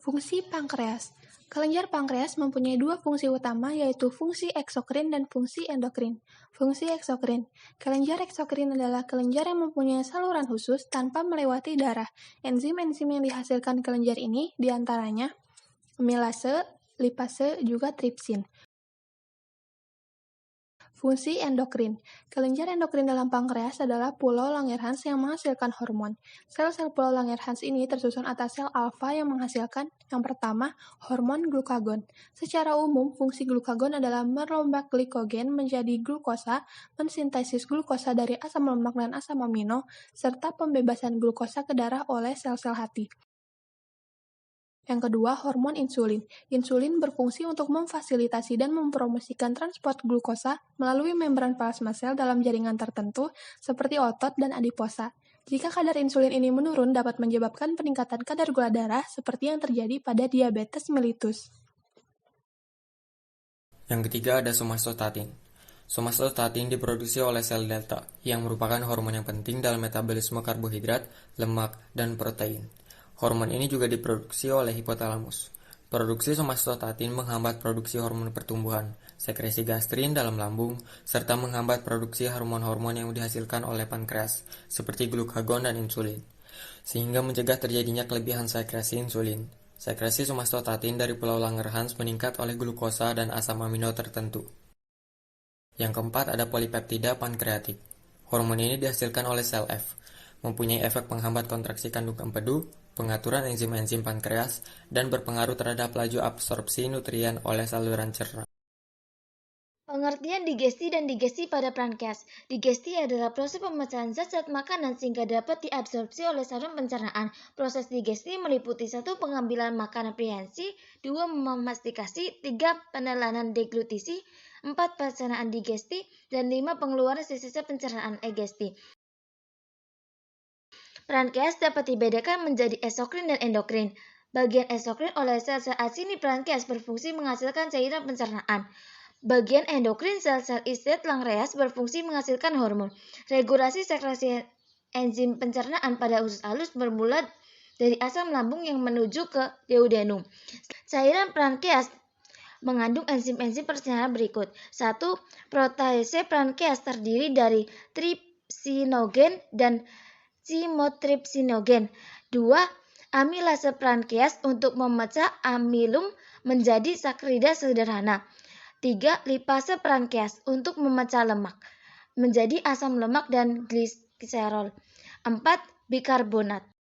Fungsi pankreas. Kelenjar pankreas mempunyai dua fungsi utama, yaitu fungsi eksokrin dan fungsi endokrin. Fungsi eksokrin. Kelenjar eksokrin adalah kelenjar yang mempunyai saluran khusus tanpa melewati darah. Enzim-enzim yang dihasilkan kelenjar ini diantaranya amilase, lipase, juga tripsin. Fungsi endokrin. Kelenjar endokrin dalam pankreas adalah pulau Langerhans yang menghasilkan hormon. Sel-sel pulau Langerhans ini tersusun atas sel alfa yang menghasilkan yang pertama, hormon glukagon. Secara umum, fungsi glukagon adalah merombak glikogen menjadi glukosa, mensintesis glukosa dari asam lemak dan asam amino, serta pembebasan glukosa ke darah oleh sel-sel hati. Yang kedua, hormon insulin. Insulin berfungsi untuk memfasilitasi dan mempromosikan transport glukosa melalui membran plasma sel dalam jaringan tertentu seperti otot dan adiposa. Jika kadar insulin ini menurun dapat menyebabkan peningkatan kadar gula darah seperti yang terjadi pada diabetes mellitus. Yang ketiga ada somatostatin. Somatostatin diproduksi oleh sel delta, yang merupakan hormon yang penting dalam metabolisme karbohidrat, lemak, dan protein. Hormon ini juga diproduksi oleh hipotalamus. Produksi somatostatin menghambat produksi hormon pertumbuhan, sekresi gastrin dalam lambung, serta menghambat produksi hormon-hormon yang dihasilkan oleh pankreas, seperti glukagon dan insulin, sehingga mencegah terjadinya kelebihan sekresi insulin. Sekresi somatostatin dari pulau Langerhans meningkat oleh glukosa dan asam amino tertentu. Yang keempat ada polipeptida pankreatik. Hormon ini dihasilkan oleh sel F, mempunyai efek penghambat kontraksi kandung empedu, pengaturan enzim-enzim pankreas, dan berpengaruh terhadap laju absorpsi nutrien oleh saluran cerna. Pengertian digesti dan digesti pada pankreas. Digesti adalah proses pemecahan zat-zat makanan sehingga dapat diabsorpsi oleh saluran pencernaan. Proses digesti meliputi 1. Pengambilan makanan prehensi, 2. Memastikasi, 3. Penelan deglutisi, 4. Pencernaan digesti, dan 5. Pengeluaran sisa pencernaan egesti. Pankreas dapat dibedakan menjadi eksokrin dan endokrin. Bagian eksokrin oleh sel-sel asini pankreas berfungsi menghasilkan cairan pencernaan. Bagian endokrin sel-sel islet pankreas berfungsi menghasilkan hormon. Regulasi sekresi enzim pencernaan pada usus halus bermula dari asam lambung yang menuju ke duodenum. Cairan pankreas mengandung enzim-enzim pencernaan berikut. 1. Protease pankreas terdiri dari tripsinogen dan chymotrypsinogen. 2. Amilase pankreas untuk memecah amilum menjadi sakrida sederhana. 3. Lipase pankreas untuk memecah lemak menjadi asam lemak dan gliserol. 4. Bikarbonat.